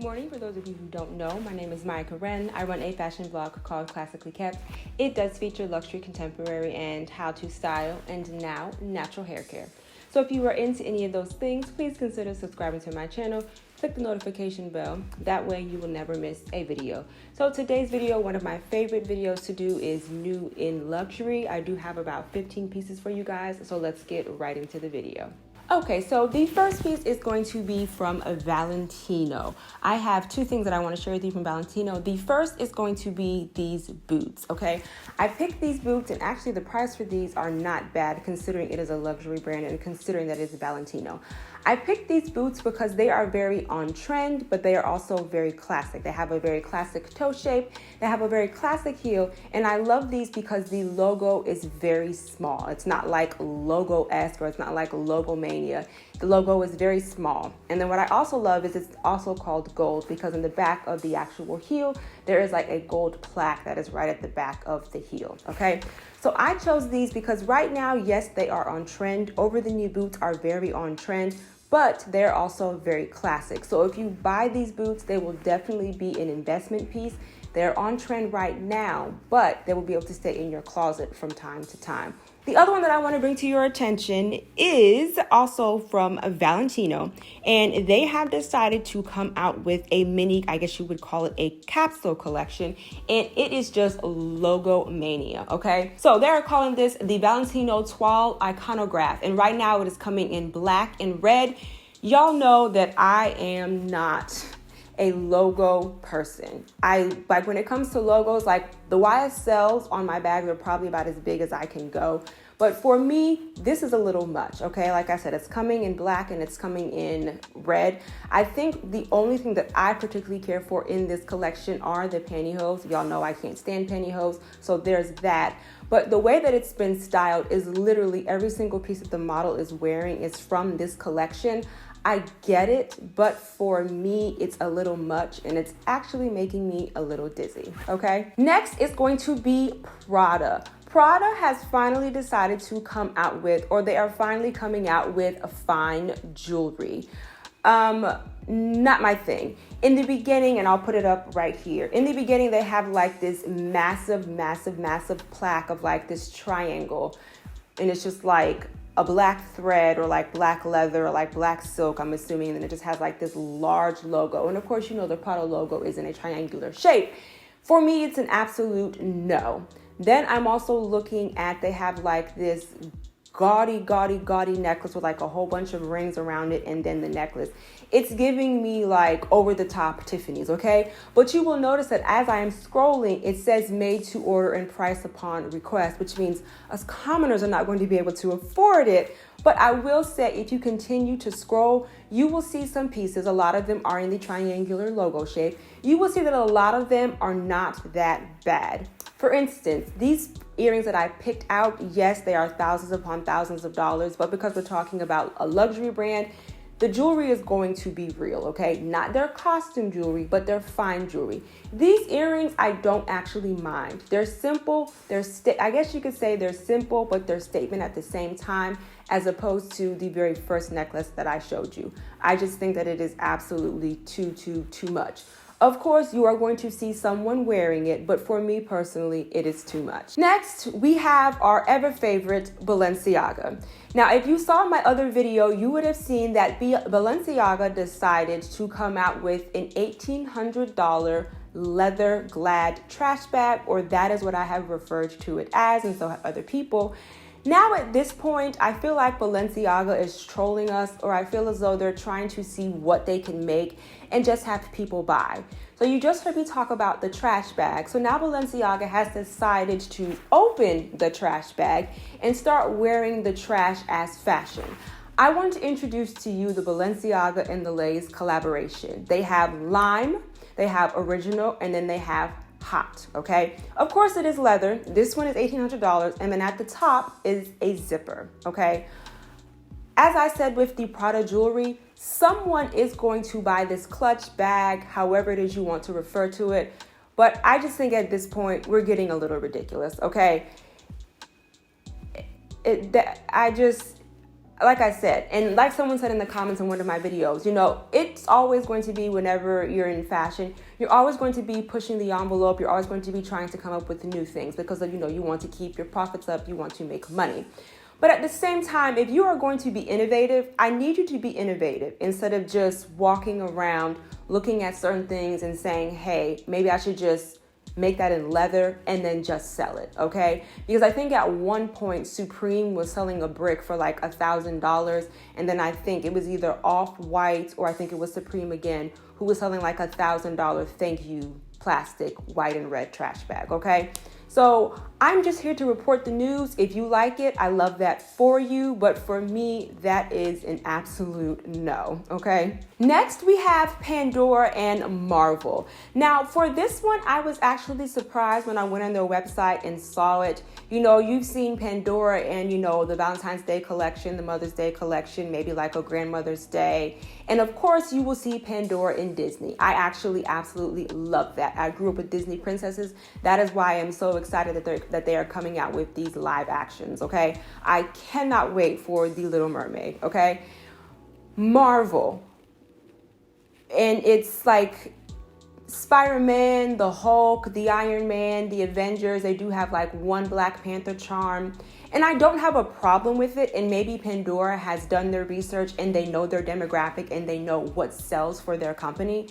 morning. For those of you who don't know, my name is Maya Karen. I run a fashion blog called Classically Kept. It does feature luxury, contemporary, and how to style, and now natural hair care. So if you are into any of those things, please consider subscribing to my channel. Click the notification bell. That way you will never miss a video. So today's video, one of my favorite videos to do is new in luxury. I do have about 15 pieces for you guys, so let's get right into the video. Okay, so the first piece is going to be from Valentino. I have two things that I want to share with you from Valentino. The first is going to be these boots, okay? I picked these boots, and actually the price for these are not bad considering it is a luxury brand and considering that it's Valentino. I picked these boots because they are very on trend, but they are also very classic. They have a very classic toe shape. They have a very classic heel, and I love these because the logo is very small. It's not like logo-esque, or it's not like Logomania. The logo is very small. And then what I also love is it's also called gold because in the back of the actual heel, there is like a gold plaque that is right at the back of the heel, okay? So I chose these because right now, yes, they are on trend. Over-the-knee boots are very on trend, but they're also very classic. So if you buy these boots, they will definitely be an investment piece. They're on trend right now, but they will be able to stay in your closet from time to time. The other one that I want to bring to your attention is also from Valentino, and they have decided to come out with a mini, I guess you would call it a capsule collection, and it is just logo mania, okay? So they're calling this the Valentino Toile Iconograph, and right now it is coming in black and red. Y'all know that I am not a logo person. Like when it comes to logos, like the YSLs on my bags are probably about as big as I can go. But for me, this is a little much, okay? Like I said, it's coming in black and it's coming in red. I think the only thing that I particularly care for in this collection are the pantyhose. Y'all know I can't stand pantyhose, so there's that. But the way that it's been styled is literally every single piece that the model is wearing is from this collection. I get it, but for me, it's a little much and it's actually making me a little dizzy, okay? Next is going to be Prada. Prada has finally decided to come out with, or they are finally coming out with a fine jewelry. Not my thing. In the beginning, and I'll put it up right here. In the beginning, they have like this massive plaque of like this triangle. And it's just like a black thread or like black leather or like black silk, I'm assuming, and then it just has like this large logo. And of course, you know the Prada logo is in a triangular shape. For me, it's an absolute no. Then I'm also looking at, they have like this gaudy necklace with like a whole bunch of rings around it and then the necklace. It's giving me like over the top Tiffany's, okay? But you will notice that as I am scrolling, it says made to order and price upon request, which means us commoners are not going to be able to afford it. But I will say if you continue to scroll, you will see some pieces. A lot of them are in the triangular logo shape. You will see that a lot of them are not that bad. For instance, these earrings that I picked out, yes, they are thousands upon thousands of dollars, but because we're talking about a luxury brand, the jewelry is going to be real, okay? Not their costume jewelry, but their fine jewelry. These earrings, I don't actually mind. They're simple. I guess you could say they're simple, but they're statement at the same time, as opposed to the very first necklace that I showed you. I just think that it is absolutely too much. Of course, you are going to see someone wearing it, but for me personally, it is too much. Next, we have our ever favorite Balenciaga. Now, if you saw my other video, you would have seen that Balenciaga decided to come out with an $1,800 leather glad trash bag, or that is what I have referred to it as, and so have other people. Now at this point, I feel like Balenciaga is trolling us, or I feel as though they're trying to see what they can make and just have people buy. So you just heard me talk about the trash bag. So now Balenciaga has decided to open the trash bag and start wearing the trash as fashion. I want to introduce to you the Balenciaga and the Lay's collaboration. They have lime, they have original, and then they have hot, okay? Of course it is leather. This one is $1,800, and then at the top is a zipper, okay? As I said with the Prada jewelry, someone is going to buy this clutch bag, however it is you want to refer to it, but I just think at this point, we're getting a little ridiculous, okay? like I said, and like someone said in the comments in one of my videos, it's always going to be, whenever you're in fashion, you're always going to be pushing the envelope. You're always going to be trying to come up with new things because, you want to keep your profits up. You want to make money. But at the same time, if you are going to be innovative, I need you to be innovative instead of just walking around looking at certain things and saying, hey, maybe I should just make that in leather and then just sell it, okay? Because I think at one point Supreme was selling a brick for like $1,000, and then I think it was either Off-White or I think it was Supreme again who was selling like $1,000 thank you plastic white and red trash bag, okay? So I'm just here to report the news. If you like it, I love that for you. But for me, that is an absolute no, okay? Next, we have Pandora and Marvel. Now, for this one, I was actually surprised when I went on their website and saw it. You've seen Pandora and, the Valentine's Day collection, the Mother's Day collection, maybe like a Grandmother's Day. And of course, you will see Pandora in Disney. I actually absolutely love that. I grew up with Disney princesses. That is why I'm so excited that they are coming out with these live actions, okay? I cannot wait for The Little Mermaid, okay? Marvel. And it's like Spider-Man, the Hulk, the Iron Man, the Avengers. They do have like one Black Panther charm. And I don't have a problem with it. And maybe Pandora has done their research and they know their demographic and they know what sells for their company.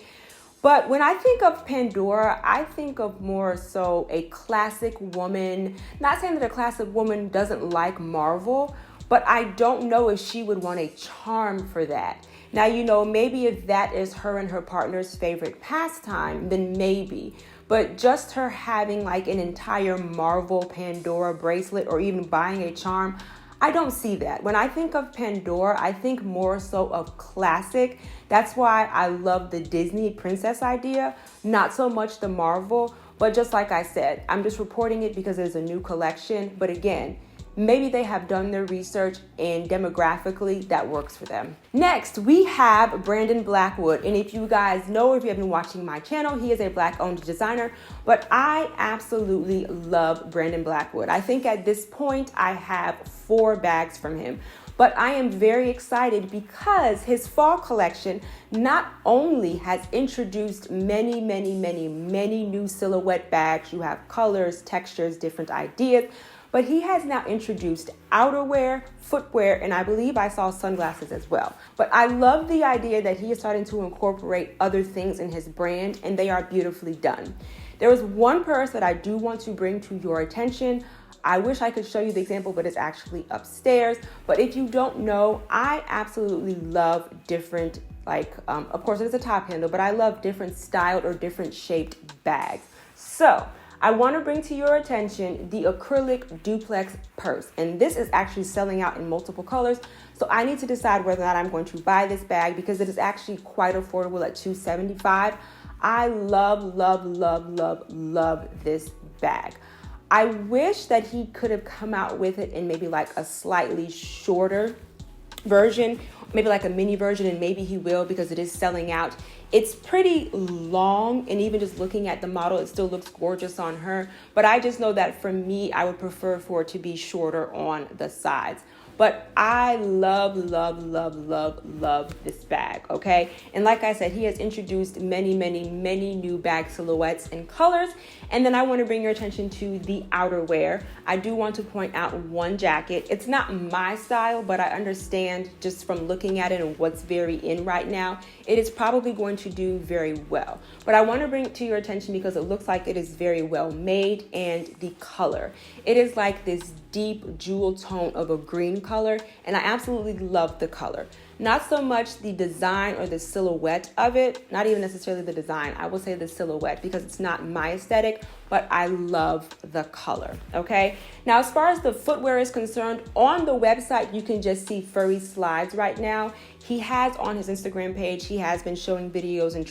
But when I think of Pandora, I think of more so a classic woman. Not saying that a classic woman doesn't like Marvel, but I don't know if she would want a charm for that. Now, maybe if that is her and her partner's favorite pastime, then maybe. But just her having like an entire Marvel Pandora bracelet or even buying a charm, I don't see that. When I think of Pandora, I think more so of classic. That's why I love the Disney princess idea, not so much the Marvel. But just like I said, I'm just reporting it because there's a new collection. But again, maybe they have done their research and demographically that works for them. Next, we have Brandon Blackwood. And if you guys know, if you have been watching my channel, he is a Black-owned designer, but I absolutely love Brandon Blackwood. I think at this point, I have 4 bags from him. But I am very excited because his fall collection not only has introduced many new silhouette bags. You have colors, textures, different ideas. But he has now introduced outerwear, footwear, and I believe I saw sunglasses as well. But I love the idea that he is starting to incorporate other things in his brand, and they are beautifully done. There is one purse that I do want to bring to your attention. I wish I could show you the example, but it's actually upstairs. But if you don't know, I absolutely love different, of course it's a top handle, but I love different styled or different shaped bags. So I want to bring to your attention the acrylic duplex purse. And this is actually selling out in multiple colors. So I need to decide whether or not I'm going to buy this bag because it is actually quite affordable at $275. I love this bag. I wish that he could have come out with it in maybe like a slightly shorter version, maybe like a mini version, and maybe he will because it is selling out. It's pretty long, and even just looking at the model, it still looks gorgeous on her. But I just know that for me, I would prefer for it to be shorter on the sides. But I love this bag, okay? And like I said, he has introduced many new bag silhouettes and colors. And then I want to bring your attention to the outerwear. I do want to point out one jacket. It's not my style, but I understand just from looking at it and what's very in right now, it is probably going to do very well. But I want to bring it to your attention because it looks like it is very well made, and the color. It is like this deep jewel tone of a green color, and I absolutely love the color. Not so much the design or the silhouette of it, not even necessarily the design. I will say the silhouette because it's not my aesthetic, but I love the color, okay? Now, as far as the footwear is concerned, on the website, you can just see furry slides right now. He has on his Instagram page, he has been showing videos and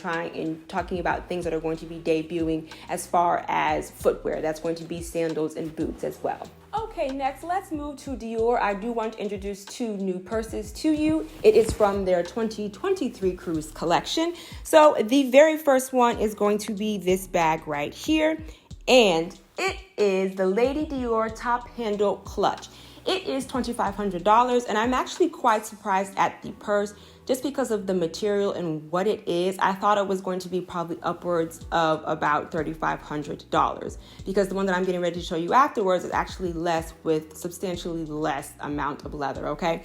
talking about things that are going to be debuting as far as footwear. That's going to be sandals and boots as well. Okay, next, let's move to Dior. I do want to introduce 2 new purses to you. It is from their 2023 Cruise collection. So the very first one is going to be this bag right here. And it is the Lady Dior top handle clutch. It is $2,500, and I'm actually quite surprised at the purse just because of the material and what it is. I thought it was going to be probably upwards of about $3,500 because the one that I'm getting ready to show you afterwards is actually less with substantially less amount of leather, okay?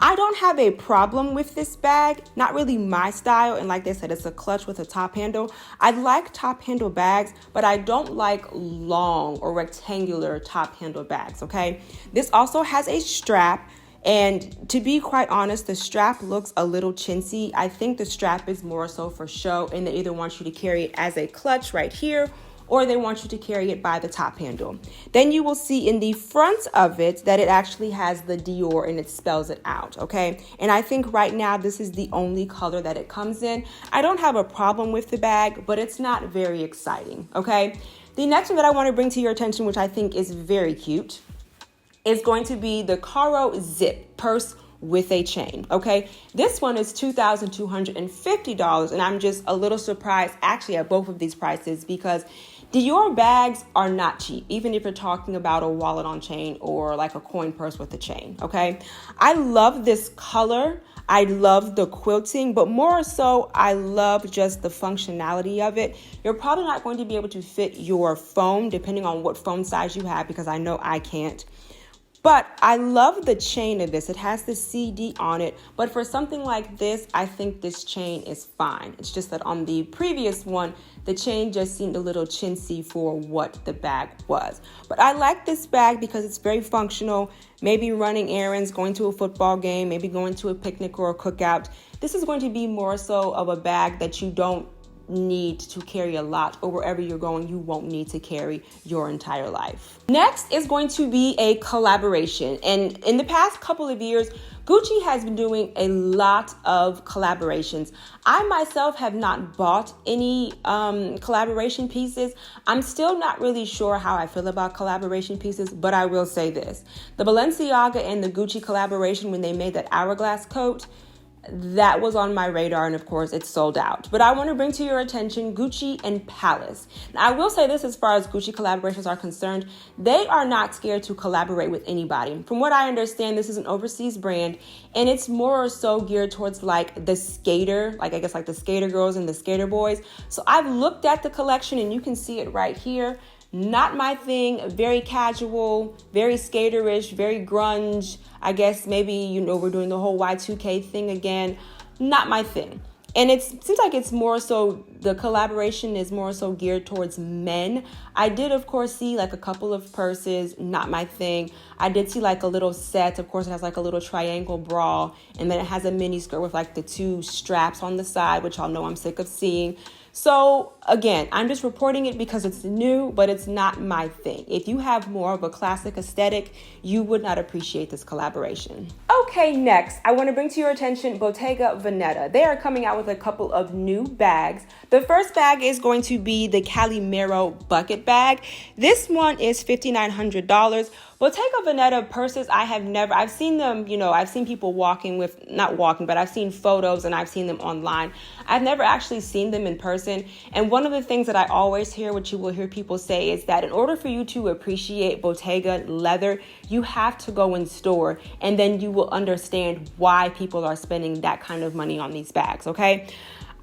I don't have a problem with this bag, not really my style, and like they said, it's a clutch with a top handle. I like top handle bags, but I don't like long or rectangular top handle bags, okay? This also has a strap, and to be quite honest, the strap looks a little chintzy. I think the strap is more so for show, and they either want you to carry it as a clutch right here, or they want you to carry it by the top handle. Then you will see in the front of it that it actually has the Dior and it spells it out, okay? And I think right now this is the only color that it comes in. I don't have a problem with the bag, but it's not very exciting, okay? The next one that I want to bring to your attention, which I think is very cute, is going to be the Caro Zip purse with a chain, okay? This one is $2,250, and I'm just a little surprised actually at both of these prices because Dior bags are not cheap, even if you're talking about a wallet on chain or like a coin purse with a chain, okay? I love this color. I love the quilting, but more so, I love just the functionality of it. You're probably not going to be able to fit your phone, depending on what phone size you have, because I know I can't. But I love the chain of this. It has the CD on it. But for something like this, I think this chain is fine. It's just that on the previous one, the chain just seemed a little chintzy for what the bag was. But I like this bag because it's very functional. Maybe running errands, going to a football game, maybe going to a picnic or a cookout. This is going to be more so of a bag that you don't need to carry a lot, or wherever you're going, you won't need to carry your entire life. Next is going to be a collaboration. And in the past couple of years, Gucci has been doing a lot of collaborations. I myself have not bought any collaboration pieces. I'm still not really sure how I feel about collaboration pieces, but I will say this. The Balenciaga and the Gucci collaboration, when they made that hourglass coat, that was on my radar, and of course it's sold out. But I want to bring to your attention Gucci and Palace. Now, I will say this as far as Gucci collaborations are concerned, they are not scared to collaborate with anybody. From what I understand, this is an overseas brand, and it's more or so geared towards like the skater, like I guess like the skater girls and the skater boys. So I've looked at the collection and you can see it right here. Not my thing, very casual, very skaterish, very grunge. I guess maybe, you know, we're doing the whole Y2K thing again. Not my thing. And it seems like it's more so, the collaboration is more so geared towards men. I did, of course, see like a couple of purses, not my thing. I did see like a little set. Of course, it has like a little triangle bra, and then it has a mini skirt with like the two straps on the side, which y'all know I'm sick of seeing. So again, I'm just reporting it because it's new, but it's not my thing. If you have more of a classic aesthetic, you would not appreciate this collaboration. Okay, next, I want to bring to your attention Bottega Veneta. They are coming out with a couple of new bags. The first bag is going to be the Calimero bucket bag. This one is $5,900. Bottega Veneta purses, I've seen them, you know, I've seen people not walking, but I've seen photos and I've seen them online. I've never actually seen them in person. And one of the things that I always hear, which you will hear people say, is that in order for you to appreciate Bottega leather, you have to go in store, and then you will understand why people are spending that kind of money on these bags, okay?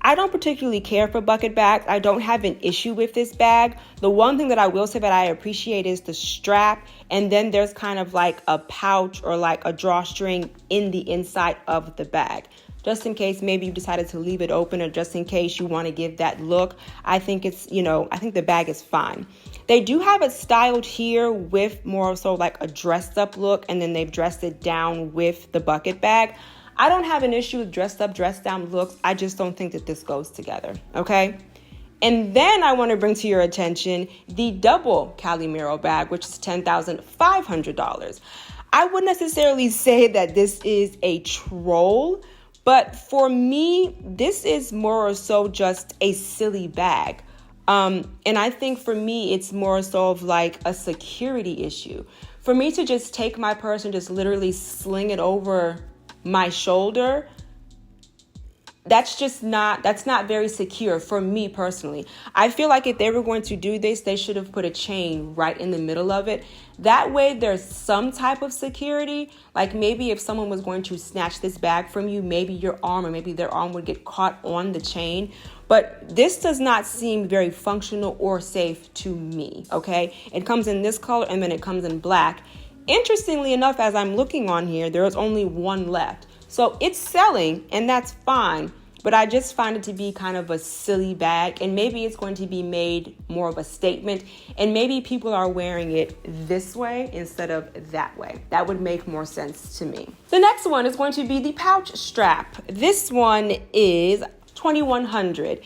I don't particularly care for bucket bags. I don't have an issue with this bag. The one thing that I will say that I appreciate is the strap, and then there's kind of like a pouch or like a drawstring in the inside of the bag. Just in case maybe you decided to leave it open, or just in case you want to give that look. I think it's, you know, I think the bag is fine. They do have it styled here with more so like a dressed up look, and then they've dressed it down with the bucket bag. I don't have an issue with dressed up, dressed down looks. I just don't think that this goes together, okay? And then I want to bring to your attention the double Calimero bag, which is $10,500. I wouldn't necessarily say that this is a troll, but for me, this is more or so just a silly bag. And I think for me, it's more so of like a security issue. For me to just take my purse and just literally sling it over my shoulder, that's not very secure for me personally. I feel like if they were going to do this, they should have put a chain right in the middle of it. That way there's some type of security. Like maybe if someone was going to snatch this bag from you, maybe your arm or maybe their arm would get caught on the chain. But this does not seem very functional or safe to me, okay? It comes in this color and then it comes in black. Interestingly enough, as I'm looking on here, there is only one left. So it's selling and that's fine, but I just find it to be kind of a silly bag, and maybe it's going to be made more of a statement, and maybe people are wearing it this way instead of that way. That would make more sense to me. The next one is going to be the pouch strap. This one is $2,100,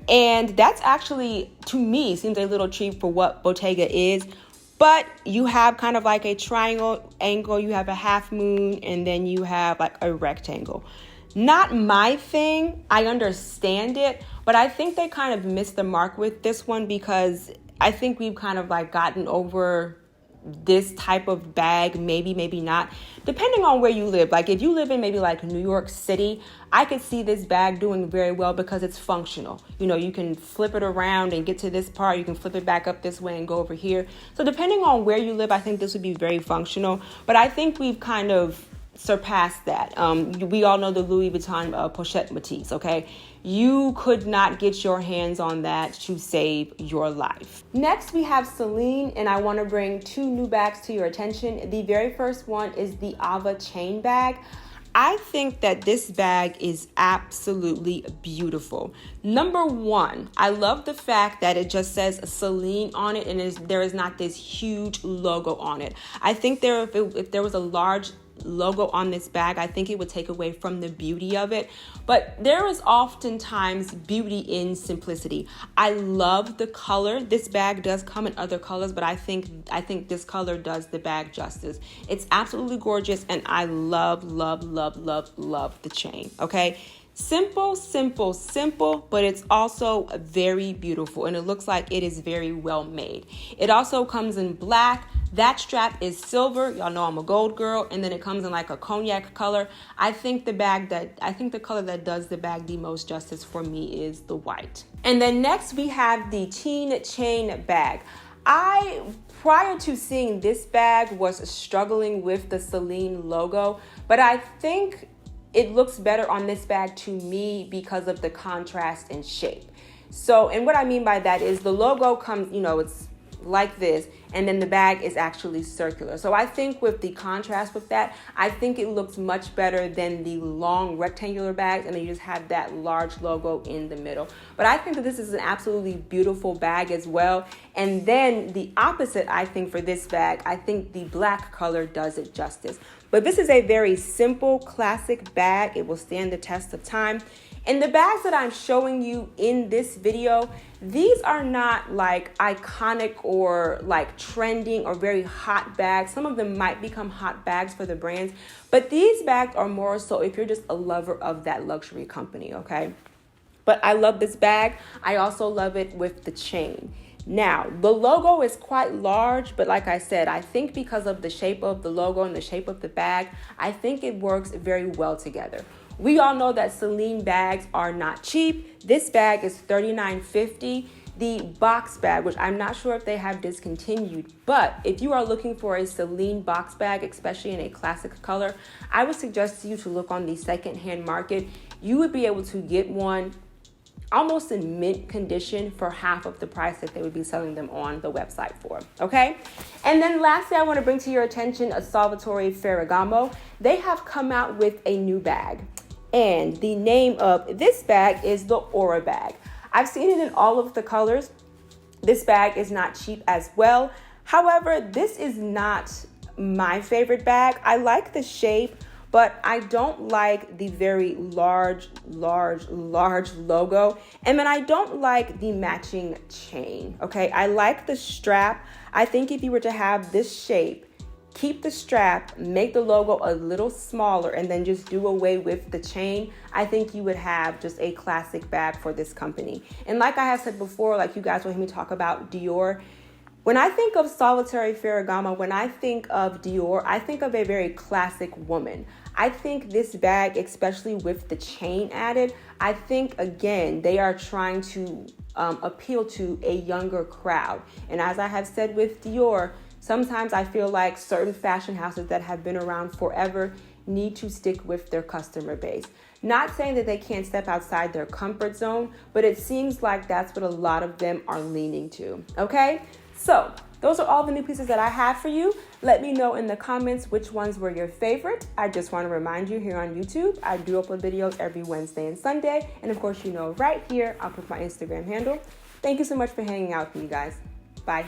and that's actually, to me, seems a little cheap for what Bottega is. But you have kind of like a triangle angle, you have a half moon, and then you have like a rectangle. Not my thing. I understand it, but I think they kind of missed the mark with this one, because I think we've kind of like gotten over this type of bag, maybe not, depending on where you live. Like if you live in maybe like New York City, I could see this bag doing very well because it's functional. You know, you can flip it around and get to this part, you can flip it back up this way and go over here. So depending on where you live, I think this would be very functional, but I think we've kind of surpassed that. We all know the Louis Vuitton pochette Matisse, okay? You could not get your hands on that to save your life. Next, we have Celine, and I want to bring two new bags to your attention. The very first one is the Ava chain bag. I think that this bag is absolutely beautiful. Number one, I love the fact that it just says Celine on it, and there is not this huge logo on it. I think if there was a large logo on this bag, I think it would take away from the beauty of it. But there is oftentimes beauty in simplicity. I love the color. This bag does come in other colors, but I think this color does the bag justice. It's absolutely gorgeous, and I love the chain, okay? Simple, but it's also very beautiful, and it looks like it is very well made. It also comes in black. That strap is silver. Y'all know I'm a gold girl. And then it comes in like a cognac color. I think the color that does the bag the most justice for me is the white. And then next we have the teen chain bag. Prior to seeing this bag, was struggling with the Celine logo, but I think it looks better on this bag to me because of the contrast and shape. So, and what I mean by that is the logo comes, it's like this, and then the bag is actually circular. So I think with the contrast with that, I think it looks much better than the long rectangular bags, and then you just have that large logo in the middle. But I think that this is an absolutely beautiful bag as well. And then the opposite, I think, for this bag, I think the black color does it justice. But this is a very simple, classic bag. It will stand the test of time. And the bags that I'm showing you in this video, these are not like iconic or like trending or very hot bags. Some of them might become hot bags for the brands, but these bags are more so if you're just a lover of that luxury company, okay? But I love this bag. I also love it with the chain. Now, the logo is quite large, but like I said, I think because of the shape of the logo and the shape of the bag, I think it works very well together. We all know that Celine bags are not cheap. This bag is $39.50. The box bag, which I'm not sure if they have discontinued, but if you are looking for a Celine box bag, especially in a classic color, I would suggest to you to look on the secondhand market. You would be able to get one almost in mint condition for half of the price that they would be selling them on the website for, okay? And then lastly, I want to bring to your attention a Salvatore Ferragamo. They have come out with a new bag, and the name of this bag is the Aura bag. I've seen it in all of the colors. This bag is not cheap as well. However, this is not my favorite bag. I like the shape, but I don't like the very large logo. And then I don't like the matching chain, okay? I like the strap. I think if you were to have this shape, keep the strap, make the logo a little smaller, and then just do away with the chain, I think you would have just a classic bag for this company. And like I have said before, like you guys will hear me talk about Dior, When I think of solitary Ferragamo, when I think of Dior, I think of a very classic woman. I think this bag, especially with the chain added, I think, again, they are trying to appeal to a younger crowd. And as I have said with Dior, sometimes I feel like certain fashion houses that have been around forever need to stick with their customer base. Not saying that they can't step outside their comfort zone, but it seems like that's what a lot of them are leaning to, okay? So those are all the new pieces that I have for you. Let me know in the comments which ones were your favorite. I just want to remind you here on YouTube, I do upload videos every Wednesday and Sunday. And of course, you know, right here, I'll put my Instagram handle. Thank you so much for hanging out with me, guys. Bye.